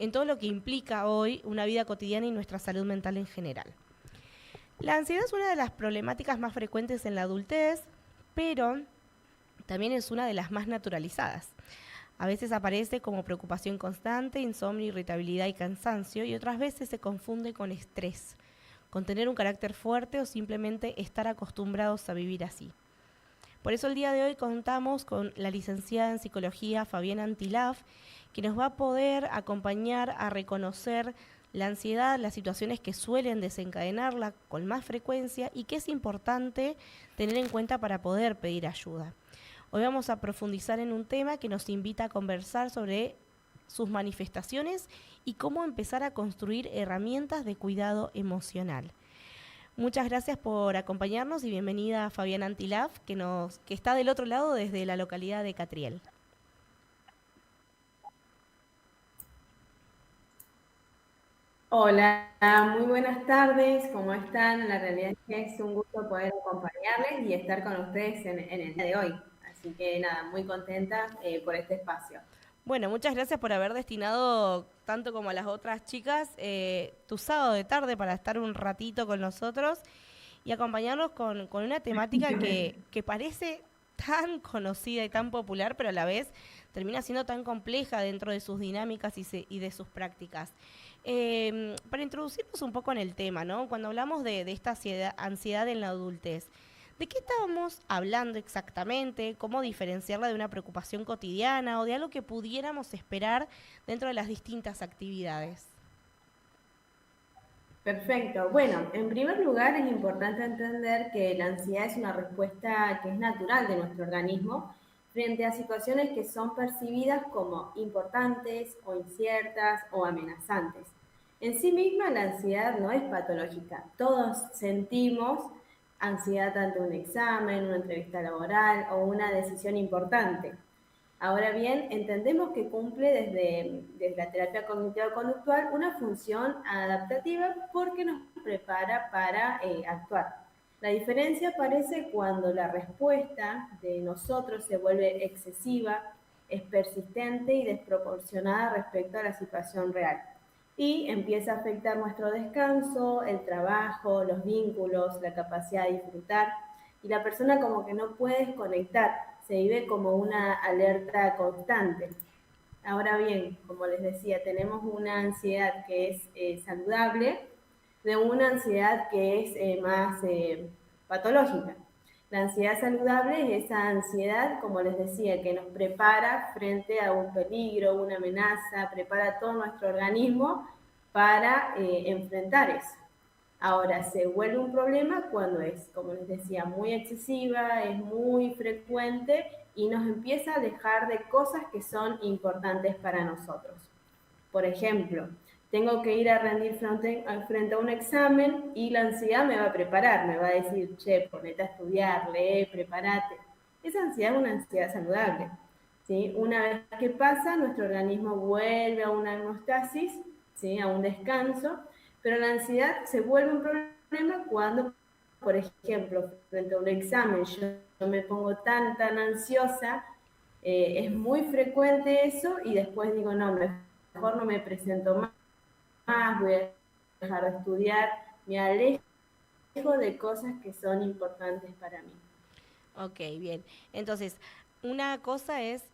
en todo lo que implica hoy una vida cotidiana y nuestra salud mental en general. La ansiedad es una de las problemáticas más frecuentes en la adultez, pero también es una de las más naturalizadas. A veces aparece como preocupación constante, insomnio, irritabilidad y cansancio, y otras veces se confunde con estrés, con tener un carácter fuerte o simplemente estar acostumbrados a vivir así. Por eso el día de hoy contamos con la licenciada en psicología Fabiana Antilaf, que nos va a poder acompañar a reconocer la ansiedad, las situaciones que suelen desencadenarla con más frecuencia y que es importante tener en cuenta para poder pedir ayuda. Hoy vamos a profundizar en un tema que nos invita a conversar sobre sus manifestaciones y cómo empezar a construir herramientas de cuidado emocional. Muchas gracias por acompañarnos y bienvenida a Fabiana Antilaf, que está del otro lado desde la localidad de Catriel. Hola, muy buenas tardes, ¿cómo están? La realidad es que es un gusto poder acompañarles y estar con ustedes en el día de hoy. Así que nada, muy contenta por este espacio. Bueno, muchas gracias por haber destinado, tanto como a las otras chicas, tu sábado de tarde para estar un ratito con nosotros y acompañarnos con una temática que parece tan conocida y tan popular, pero a la vez termina siendo tan compleja dentro de sus dinámicas y de sus prácticas. Para introducirnos un poco en el tema, ¿no? Cuando hablamos de esta ansiedad en la adultez, ¿de qué estábamos hablando exactamente? ¿Cómo diferenciarla de una preocupación cotidiana o de algo que pudiéramos esperar dentro de las distintas actividades? Perfecto. Bueno, en primer lugar es importante entender que la ansiedad es una respuesta que es natural de nuestro organismo frente a situaciones que son percibidas como importantes o inciertas o amenazantes. En sí misma la ansiedad no es patológica. Todos sentimos ansiedad ante un examen, una entrevista laboral o una decisión importante. Ahora bien, entendemos que cumple desde la terapia cognitivo-conductual una función adaptativa porque nos prepara para actuar. La diferencia aparece cuando la respuesta de nosotros se vuelve excesiva, es persistente y desproporcionada respecto a la situación real. Y empieza a afectar nuestro descanso, el trabajo, los vínculos, la capacidad de disfrutar. Y la persona como que no puede desconectar, se vive como una alerta constante. Ahora bien, como les decía, tenemos una ansiedad que es saludable de una ansiedad que es más patológica. La ansiedad saludable es esa ansiedad, como les decía, que nos prepara frente a un peligro, una amenaza, prepara todo nuestro organismo para enfrentar eso. Ahora, se vuelve un problema cuando es, como les decía, muy excesiva, es muy frecuente y nos empieza a alejar de cosas que son importantes para nosotros. Por ejemplo, tengo que ir a rendir frente a un examen y la ansiedad me va a preparar, me va a decir, che, ponete a estudiar, lee, prepárate. Esa ansiedad es una ansiedad saludable. ¿Sí? Una vez que pasa, nuestro organismo vuelve a una homeostasis, ¿sí? A un descanso, pero la ansiedad se vuelve un problema cuando, por ejemplo, frente a un examen, yo me pongo tan ansiosa, es muy frecuente eso y después digo, no, mejor no me presento más, voy a dejar de estudiar, me alejo de cosas que son importantes para mí. Ok, bien. Entonces, una cosa es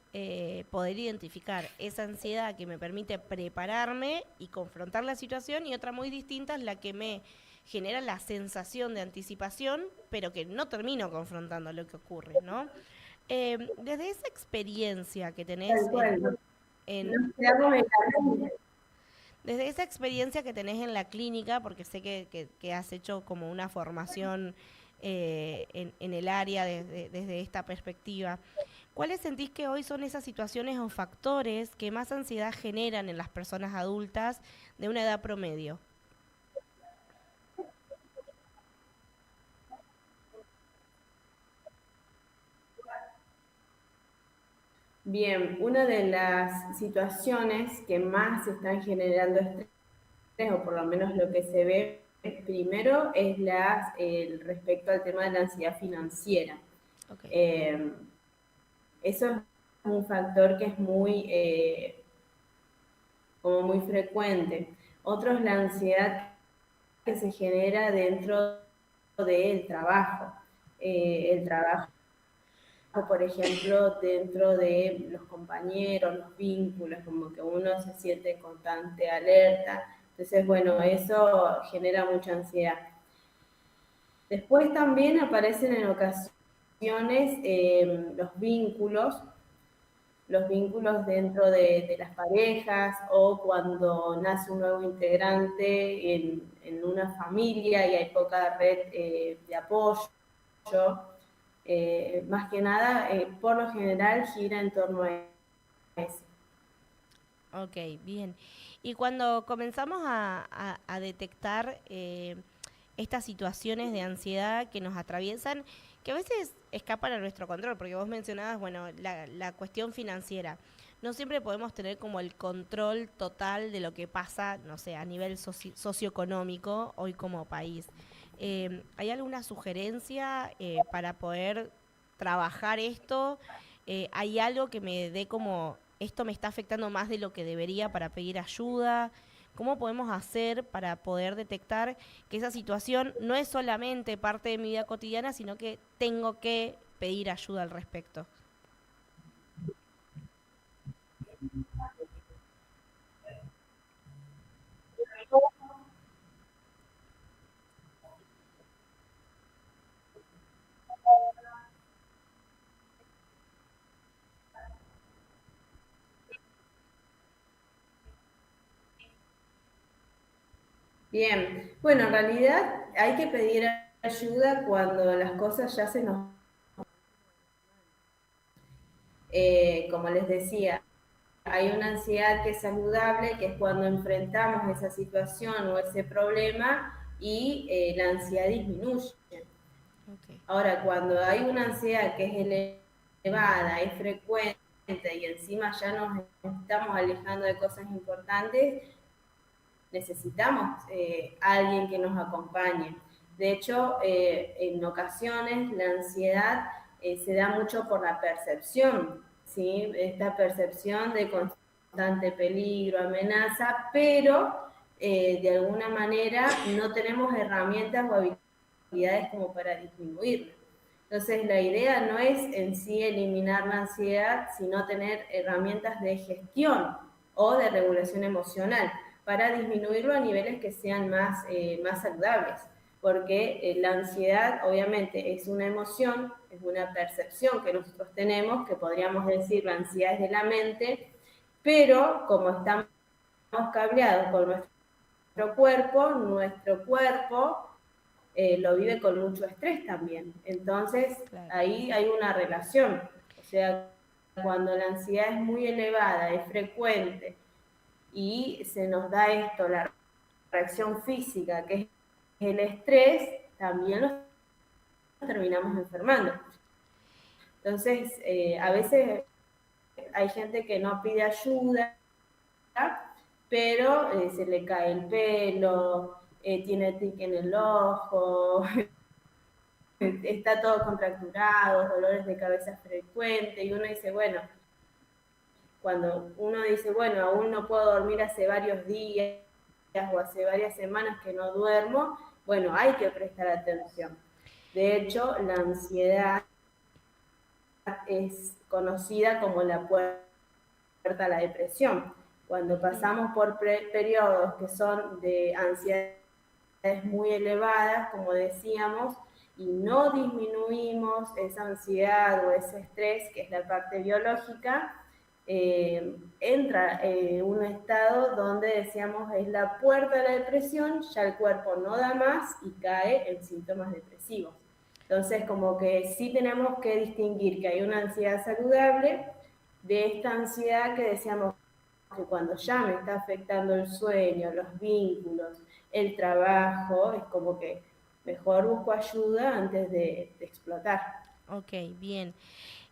poder identificar esa ansiedad que me permite prepararme y confrontar la situación y otra muy distinta es la que me genera la sensación de anticipación, pero que no termino confrontando lo que ocurre, ¿no? Desde esa experiencia que tenés Tal cual, ¿no? en, Nos quedamos en la... desde esa experiencia que tenés en la clínica, porque sé que has hecho como una formación en el área desde esta perspectiva, ¿cuáles sentís que hoy son esas situaciones o factores que más ansiedad generan en las personas adultas de una edad promedio? Bien, una de las situaciones que más están generando estrés, o por lo menos lo que se ve primero, es el respecto al tema de la ansiedad financiera. Ok. Eh, Eso es un factor que es muy como muy frecuente. Otro es la ansiedad que se genera dentro del trabajo. El trabajo, por ejemplo, dentro de los compañeros, los vínculos, como que uno se siente en constante alerta. Entonces, bueno, eso genera mucha ansiedad. Después también aparecen en ocasiones los vínculos dentro de las parejas o cuando nace un nuevo integrante en una familia y hay poca red de apoyo. Más que nada, por lo general, gira en torno a eso. Ok, bien. Y cuando comenzamos a detectar estas situaciones de ansiedad que nos atraviesan, que a veces escapan a nuestro control, porque vos mencionabas, bueno, la cuestión financiera. No siempre podemos tener como el control total de lo que pasa, no sé, a nivel socioeconómico hoy como país. ¿Hay alguna sugerencia para poder trabajar esto? ¿Hay algo que me dé como, esto me está afectando más de lo que debería para pedir ayuda? ¿Cómo podemos hacer para poder detectar que esa situación no es solamente parte de mi vida cotidiana, sino que tengo que pedir ayuda al respecto? Bien, bueno, en realidad hay que pedir ayuda cuando las cosas ya se nos... como les decía, hay una ansiedad que es saludable, que es cuando enfrentamos esa situación o ese problema y la ansiedad disminuye. Okay. Ahora, cuando hay una ansiedad que es elevada, es frecuente y encima ya nos estamos alejando de cosas importantes, necesitamos alguien que nos acompañe. De hecho, en ocasiones la ansiedad se da mucho por la percepción, ¿sí? Esta percepción de constante peligro, amenaza, pero de alguna manera no tenemos herramientas o habilidades como para disminuirla. Entonces, la idea no es en sí eliminar la ansiedad, sino tener herramientas de gestión o de regulación emocional para disminuirlo a niveles que sean más saludables. Porque la ansiedad, obviamente, es una emoción, es una percepción que nosotros tenemos, que podríamos decir la ansiedad es de la mente, pero como estamos cableados con nuestro cuerpo lo vive con mucho estrés también. Entonces, Claro. ahí hay una relación. O sea, cuando la ansiedad es muy elevada, es frecuente y se nos da esto, la reacción física, que es el estrés, también nos terminamos enfermando. Entonces, a veces hay gente que no pide ayuda, pero se le cae el pelo, tiene tic en el ojo, está todo contracturado, dolores de cabeza frecuentes, y uno dice, bueno, cuando uno dice, bueno, aún no puedo dormir hace varios días o hace varias semanas que no duermo, bueno, hay que prestar atención. De hecho, la ansiedad es conocida como la puerta a la depresión. Cuando pasamos por periodos que son de ansiedades muy elevadas, como decíamos, y no disminuimos esa ansiedad o ese estrés, que es la parte biológica, entra un estado donde decíamos es la puerta de la depresión, ya el cuerpo no da más y cae en síntomas depresivos. Entonces, como que sí tenemos que distinguir que hay una ansiedad saludable de esta ansiedad que decíamos que cuando ya me está afectando el sueño, los vínculos, el trabajo, es como que mejor busco ayuda antes de explotar. Ok, bien.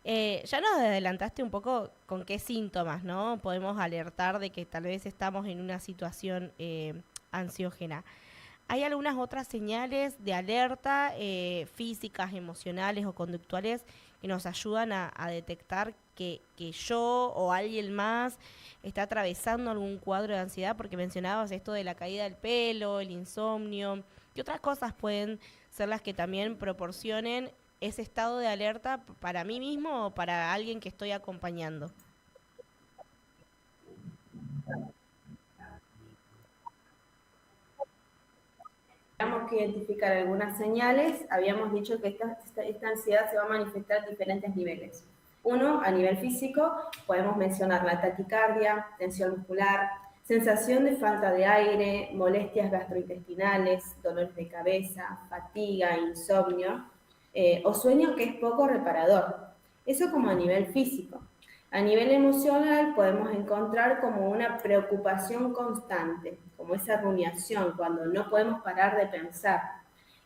Ya nos adelantaste un poco con qué síntomas, ¿no? Podemos alertar de que tal vez estamos en una situación ansiógena. ¿Hay algunas otras señales de alerta físicas, emocionales o conductuales que nos ayudan a detectar que yo o alguien más está atravesando algún cuadro de ansiedad, porque mencionabas esto de la caída del pelo, el insomnio, ¿qué otras cosas pueden ser las que también proporcionen ese estado de alerta para mí mismo o para alguien que estoy acompañando? Tenemos que identificar algunas señales. Habíamos dicho que esta ansiedad se va a manifestar en diferentes niveles. Uno, a nivel físico, podemos mencionar la taquicardia, tensión muscular, sensación de falta de aire, molestias gastrointestinales, dolores de cabeza, fatiga, insomnio, o sueño que es poco reparador. Eso como a nivel físico. A nivel emocional podemos encontrar como una preocupación constante, como esa rumiación, cuando no podemos parar de pensar.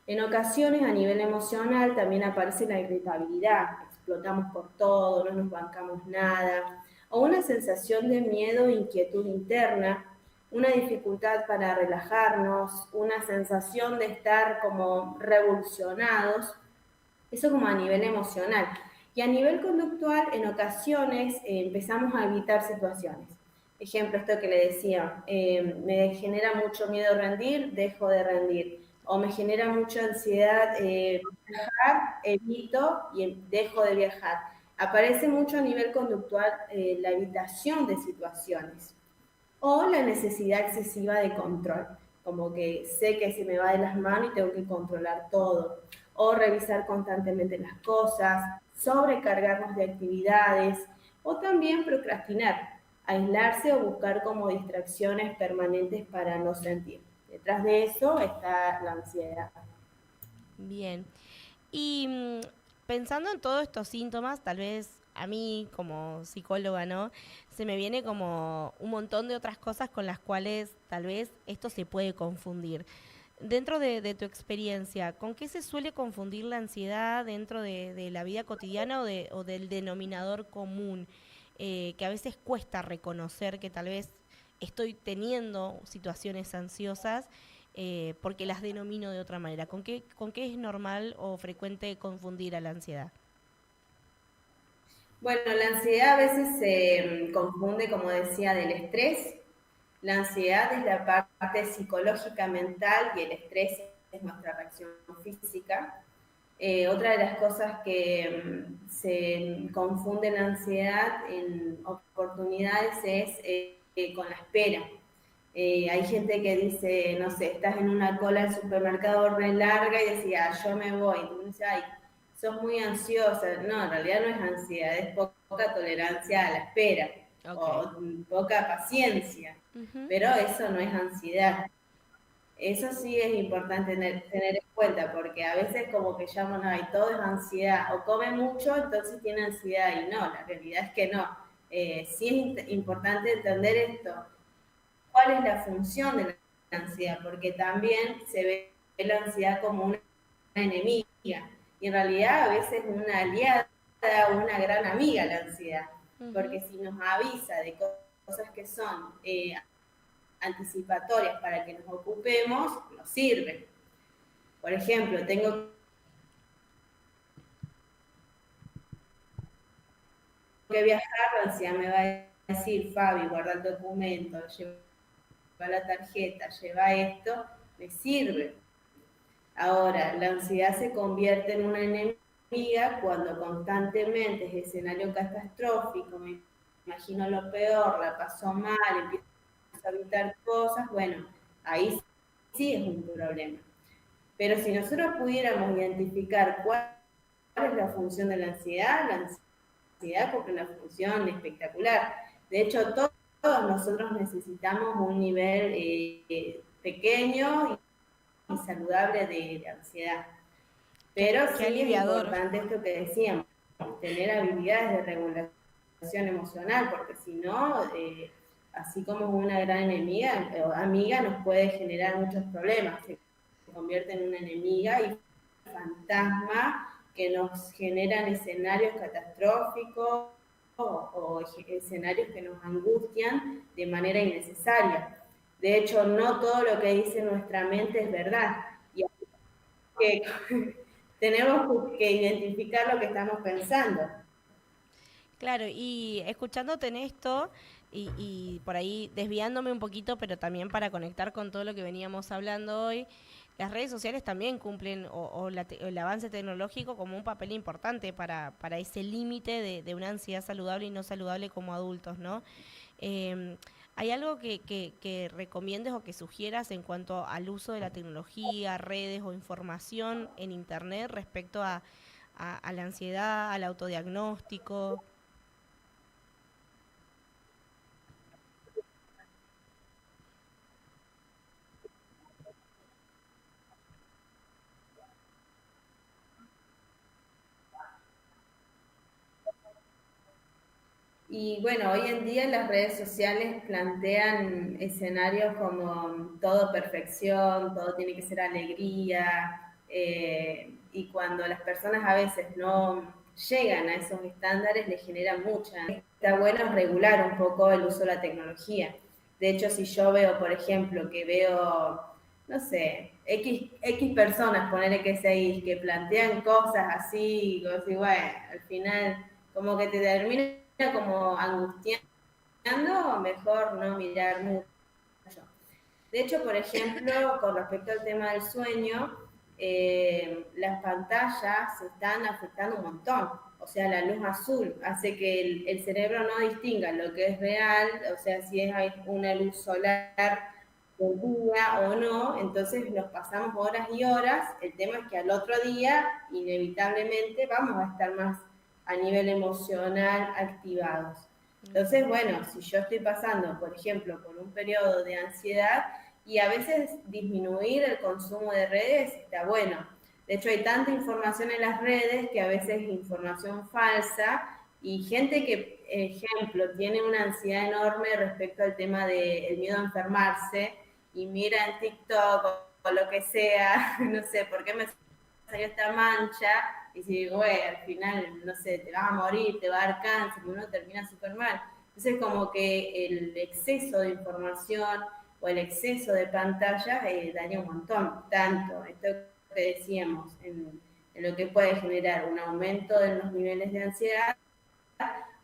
En ocasiones a nivel emocional también aparece la irritabilidad, explotamos por todo, no nos bancamos nada, o una sensación de miedo e inquietud interna, una dificultad para relajarnos, una sensación de estar como revolucionados, eso como a nivel emocional. Y a nivel conductual, en ocasiones empezamos a evitar situaciones. Ejemplo, esto que le decía, me genera mucho miedo rendir, dejo de rendir. O me genera mucha ansiedad viajar, evito y dejo de viajar. Aparece mucho a nivel conductual la evitación de situaciones o la necesidad excesiva de control, como que sé que se me va de las manos y tengo que controlar todo, o revisar constantemente las cosas, sobrecargarnos de actividades, o también procrastinar, aislarse o buscar como distracciones permanentes para no sentir. Detrás de eso está la ansiedad. Bien. Y pensando en todos estos síntomas, tal vez a mí como psicóloga, ¿no? Se me viene como un montón de otras cosas con las cuales tal vez esto se puede confundir. Dentro de tu experiencia, ¿con qué se suele confundir la ansiedad dentro de la vida cotidiana o del denominador común? Que a veces cuesta reconocer que tal vez estoy teniendo situaciones ansiosas porque las denomino de otra manera. Con qué es normal o frecuente confundir a la ansiedad? Bueno, la ansiedad a veces se confunde, como decía, del estrés. La ansiedad es la parte psicológica mental y el estrés es nuestra reacción física. Otra de las cosas que se confunde la ansiedad en oportunidades es con la espera. Hay gente que dice, no sé, estás en una cola del supermercado re larga y decía, yo me voy. Y tú dices, ay, sos muy ansiosa. No, en realidad no es ansiedad, es poca tolerancia a la espera Ok. o poca paciencia. Ujú. Pero eso no es ansiedad. Eso sí es importante tener en cuenta, porque a veces como que llaman, ay, todo es ansiedad, o come mucho, entonces tiene ansiedad, y no, la realidad es que no. Sí es importante entender esto, cuál es la función de la ansiedad, porque también se ve la ansiedad como una enemiga, y en realidad a veces una aliada, una gran amiga la ansiedad, Ujú. porque si nos avisa de cosas que son anticipatorias para que nos ocupemos, nos sirven. Por ejemplo, tengo que viajar, la ansiedad me va a decir, Fabi, guarda el documento, lleva la tarjeta, lleva esto, me sirve. Ahora, la ansiedad se convierte en una enemiga cuando constantemente es escenario catastrófico, me imagino lo peor, la pasó mal, empiezo a evitar cosas, bueno, ahí sí es un problema. Pero si nosotros pudiéramos identificar cuál es la función de la ansiedad cumple una función espectacular. De hecho, todos nosotros necesitamos un nivel pequeño y saludable de ansiedad. Pero Qué sí es aliviador. importante esto que decíamos, tener habilidades de regulación emocional, porque si no, así como una gran enemiga o amiga, nos puede generar muchos problemas. Se convierte en una enemiga y fantasma que nos generan escenarios catastróficos o escenarios que nos angustian de manera innecesaria. De hecho, no todo lo que dice nuestra mente es verdad. Y que tenemos que identificar lo que estamos pensando. Claro, y escuchándote en esto y por ahí desviándome un poquito, pero también para conectar con todo lo que veníamos hablando hoy, las redes sociales también cumplen el avance tecnológico como un papel importante para ese límite de una ansiedad saludable y no saludable como adultos, ¿no? Eh, ¿Hay algo que recomiendes o que sugieras en cuanto al uso de la tecnología, redes o información en Internet respecto a la ansiedad, al autodiagnóstico? Y bueno, hoy en día las redes sociales plantean escenarios como todo perfección, todo tiene que ser alegría, y cuando las personas a veces no llegan a esos estándares, les genera mucha. Está bueno regular un poco el uso de la tecnología. De hecho, si yo veo, por ejemplo, que veo, no sé, X personas, ponerle que seguís, que plantean cosas así, como si, bueno, al final como que te termina como angustiando, mejor no mirar mucho. De hecho, por ejemplo, con respecto al tema del sueño, las pantallas se están afectando un montón. O sea, la luz azul hace que el cerebro no distinga lo que es real, o sea, si es una luz solar del día o no, entonces nos pasamos horas y horas. El tema es que al otro día, inevitablemente, vamos a estar más a nivel emocional activados. Entonces, bueno, si yo estoy pasando, por ejemplo, por un periodo de ansiedad y a veces disminuir el consumo de redes está bueno. De hecho, hay tanta información en las redes que a veces es información falsa y gente que, ejemplo, tiene una ansiedad enorme respecto al tema del miedo a enfermarse y mira en TikTok o lo que sea, no sé, ¿por qué me salió esta mancha? Y si digo, güey, al final, no sé, te vas a morir, te va a dar cáncer, y uno termina súper mal. Entonces, como que el exceso de información o el exceso de pantallas daña un montón, tanto esto que decíamos, en lo que puede generar un aumento de los niveles de ansiedad,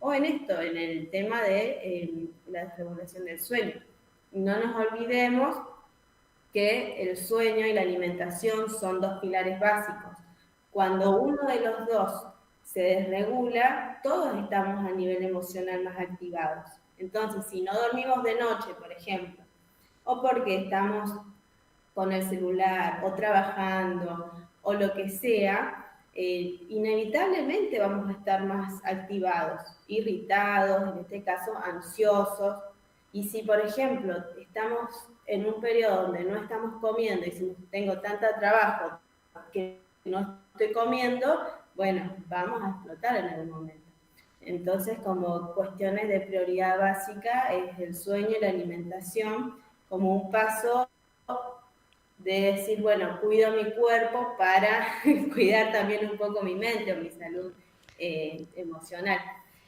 o en esto, en el tema de la desregulación del sueño. No nos olvidemos que el sueño y la alimentación son dos pilares básicos. Cuando uno de los dos se desregula, todos estamos a nivel emocional más activados. Entonces, si no dormimos de noche, por ejemplo, o porque estamos con el celular o trabajando o lo que sea, inevitablemente vamos a estar más activados, irritados, en este caso ansiosos. Y si, por ejemplo, estamos en un periodo donde no estamos comiendo y si tengo tanto trabajo que no estoy comiendo, bueno, vamos a explotar en algún momento. Entonces, como cuestiones de prioridad básica es el sueño y la alimentación como un paso de decir, bueno, cuido mi cuerpo para cuidar también un poco mi mente o mi salud emocional.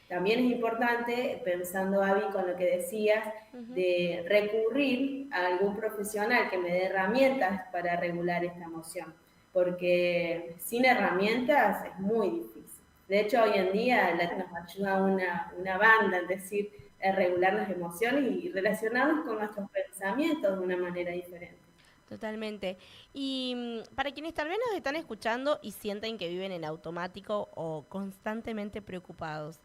También es importante, pensando, Abby, con lo que decías, de recurrir a algún profesional que me dé herramientas para regular esta emoción, porque sin herramientas es muy difícil. De hecho, hoy en día nos ayuda una banda, es decir, a regular las emociones y relacionarnos con nuestros pensamientos de una manera diferente. Totalmente. Y para quienes tal vez nos están escuchando y sienten que viven en automático o constantemente preocupados,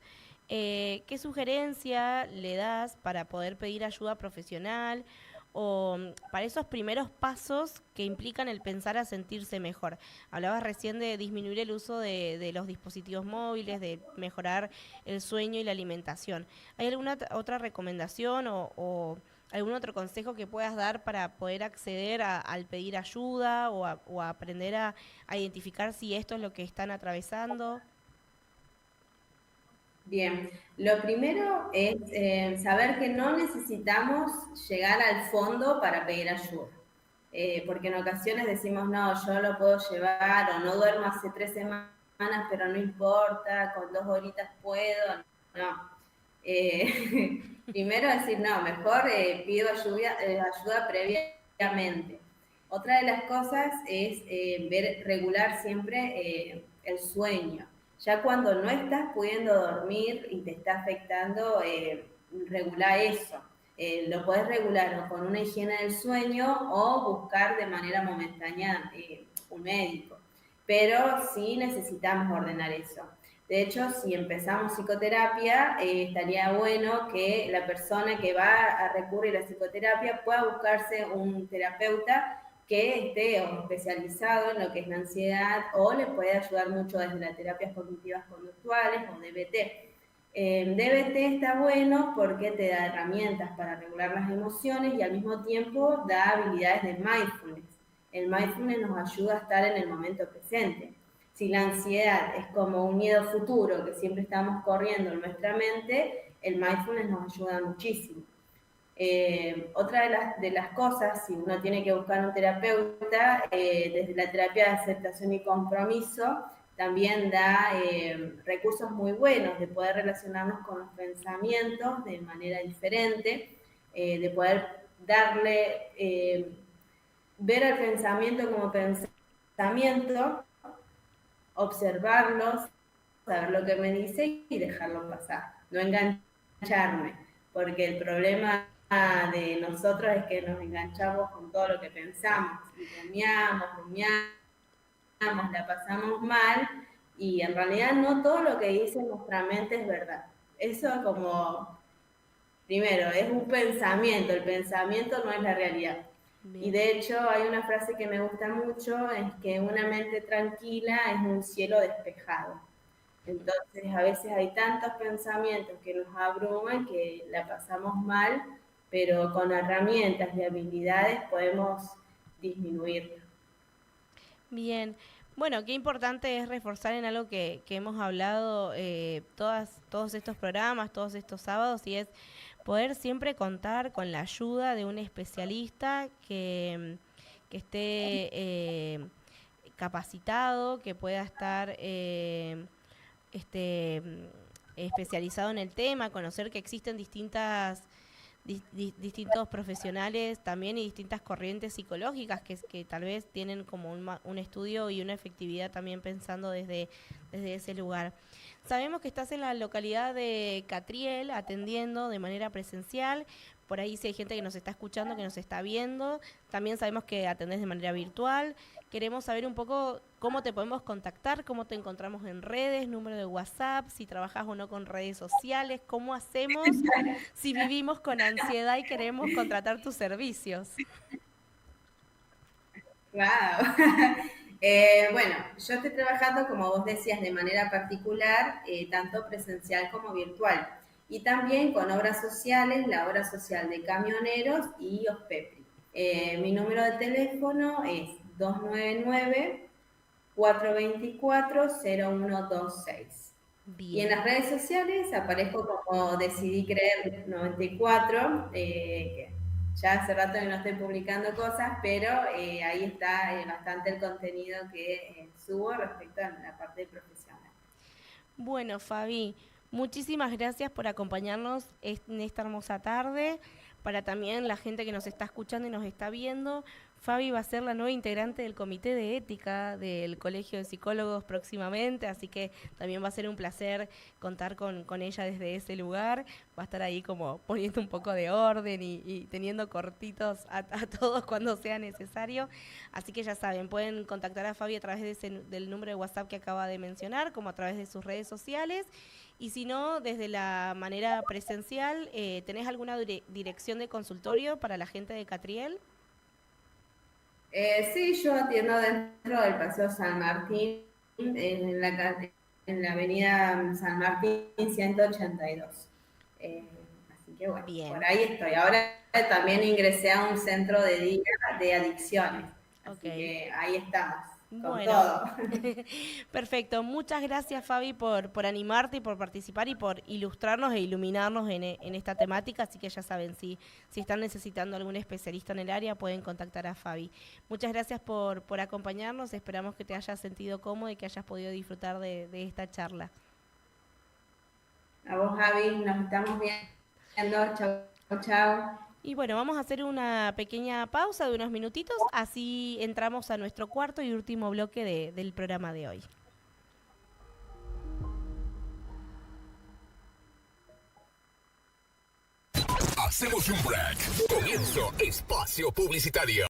¿qué sugerencia le das para poder pedir ayuda profesional o para esos primeros pasos que implican el pensar a sentirse mejor? Hablabas recién de disminuir el uso de los dispositivos móviles, de mejorar el sueño y la alimentación. ¿Hay alguna otra recomendación o algún otro consejo que puedas dar para poder acceder al pedir ayuda o a aprender a identificar si esto es lo que están atravesando? Bien, lo primero es saber que no necesitamos llegar al fondo para pedir ayuda. Porque en ocasiones decimos, no, yo lo puedo llevar, o no duermo hace 3 semanas, pero no importa, con 2 horitas puedo. No. Primero decir, no, mejor pido ayuda previamente. Otra de las cosas es regular siempre el sueño. Ya cuando no estás pudiendo dormir y te está afectando, regular eso. Lo podés regular o con una higiene del sueño o buscar de manera momentánea un médico. Pero sí necesitamos ordenar eso. De hecho, si empezamos psicoterapia, estaría bueno que la persona que va a recurrir a psicoterapia pueda buscarse un terapeuta que esté especializado en lo que es la ansiedad o le puede ayudar mucho desde las terapias cognitivas conductuales o DBT. DBT está bueno porque te da herramientas para regular las emociones y al mismo tiempo da habilidades de mindfulness. El mindfulness nos ayuda a estar en el momento presente. Si la ansiedad es como un miedo futuro que siempre estamos corriendo en nuestra mente, el mindfulness nos ayuda muchísimo. Otra de las cosas, si uno tiene que buscar un terapeuta, desde la terapia de aceptación y compromiso, también da recursos muy buenos de poder relacionarnos con los pensamientos de manera diferente, de poder ver al pensamiento como pensamiento, observarlos, saber lo que me dice y dejarlo pasar, no engancharme, porque el problema de nosotros es que nos enganchamos con todo lo que pensamos, y rumiamos, la pasamos mal, y en realidad no todo lo que dice nuestra mente es verdad. Eso como, primero, es un pensamiento, el pensamiento no es la realidad. Bien. Y de hecho hay una frase que me gusta mucho, es que una mente tranquila es un cielo despejado. Entonces a veces hay tantos pensamientos que nos abruman que la pasamos mal, pero con herramientas y habilidades podemos disminuirlo. Bien, bueno, qué importante es reforzar en algo que hemos hablado todos estos programas, todos estos sábados, y es poder siempre contar con la ayuda de un especialista que esté capacitado, que pueda estar especializado en el tema, conocer que existen distintos profesionales también y distintas corrientes psicológicas que tal vez tienen como un estudio y una efectividad también pensando desde ese lugar. Sabemos que estás en la localidad de Catriel atendiendo de manera presencial. Por ahí si hay gente que nos está escuchando, que nos está viendo. También sabemos que atendés de manera virtual. Queremos saber un poco cómo te podemos contactar, cómo te encontramos en redes, número de WhatsApp, si trabajas o no con redes sociales, cómo hacemos si vivimos con ansiedad y queremos contratar tus servicios. ¡Wow! Bueno, yo estoy trabajando, como vos decías, de manera particular, tanto presencial como virtual. Y también con obras sociales, la obra social de camioneros y OSPEPRI. Mi número de teléfono es 299-424-0126. Bien. Y en las redes sociales aparezco como Decidí Creer 94, que ya hace rato que no estoy publicando cosas, pero ahí está bastante el contenido que subo respecto a la parte profesional. Bueno, Fabi, muchísimas gracias por acompañarnos en esta hermosa tarde. Para también la gente que nos está escuchando y nos está viendo, Fabi va a ser la nueva integrante del Comité de Ética del Colegio de Psicólogos próximamente, así que también va a ser un placer contar con ella desde ese lugar. Va a estar ahí como poniendo un poco de orden y teniendo cortitos a todos cuando sea necesario. Así que ya saben, pueden contactar a Fabi a través del número de WhatsApp que acaba de mencionar, como a través de sus redes sociales. Y si no, desde la manera presencial, ¿tenés alguna dirección de consultorio para la gente de Catriel? Sí, yo atiendo dentro del Paseo San Martín, en la avenida San Martín 182. Así que bueno, bien. Por ahí estoy. Ahora también ingresé a un centro de día de adicciones. Así que ahí estamos. Con todo. Perfecto. Muchas gracias, Fabi, por animarte y por participar y por ilustrarnos e iluminarnos en esta temática. Así que ya saben, si están necesitando algún especialista en el área, pueden contactar a Fabi. Muchas gracias por acompañarnos. Esperamos que te hayas sentido cómodo y que hayas podido disfrutar de esta charla. A vos, Javi. Nos estamos viendo. Chau, chau. Y bueno, vamos a hacer una pequeña pausa de unos minutitos, así entramos a nuestro cuarto y último bloque del programa de hoy. Hacemos un break. Comienzo espacio publicitario.